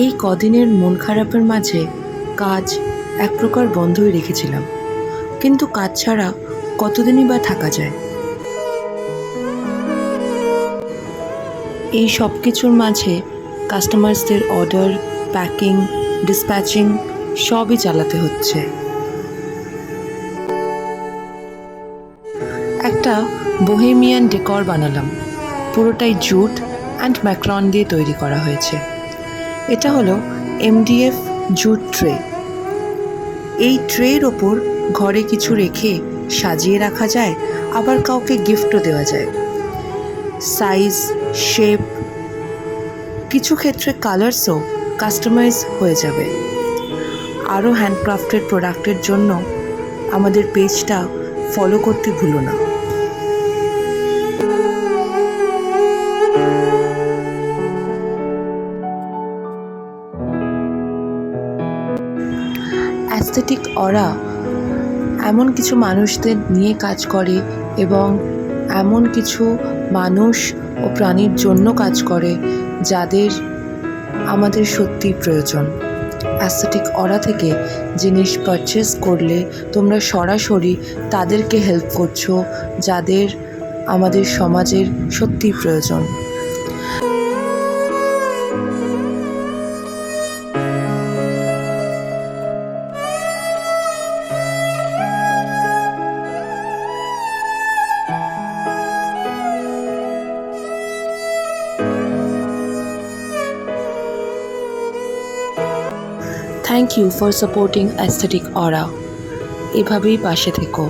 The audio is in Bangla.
এই কদিনের মন খারাপের মাঝে কাজ এক প্রকার বন্ধই রেখেছিলাম, কিন্তু কাজ ছাড়া কতদিনই বা থাকা যায়। এই সব কিছুর মাঝে কাস্টমার্সদের অর্ডার, প্যাকিং, ডিসপ্যাচিং সবই চালাতে হচ্ছে। একটা বোহেমিয়ান ডেকর বানালাম, পুরোটাই জুট অ্যান্ড ম্যাক্রন দিয়ে তৈরি করা হয়েছে। এটা হলো MDF জুট ট্রে। এই ট্রের ওপর ঘরে কিছু রেখে সাজিয়ে রাখা যায়, আবার কাউকে গিফটও দেওয়া যায়। সাইজ, শেপ, কিছু ক্ষেত্রে কালার্সও কাস্টমাইজ হয়ে যাবে। আরও হ্যান্ডক্রাফটেড প্রোডাক্টের জন্য আমাদের পেজটা ফলো করতে ভুলো না। অ্যাস্থেটিক অরা এমন কিছু মানুষদের নিয়ে কাজ করে এবং এমন কিছু মানুষ ও প্রাণীর জন্য কাজ করে যাদের আমাদের সত্যিই প্রয়োজন। অ্যাস্থেটিক অরা থেকে জিনিস পারচেস করলে তোমরা সরাসরি তাদেরকে হেল্প করছো যাদের আমাদের সমাজের সত্যিই প্রয়োজন। Thank you for supporting aesthetic aura. এভাবেই পাশে থেকো।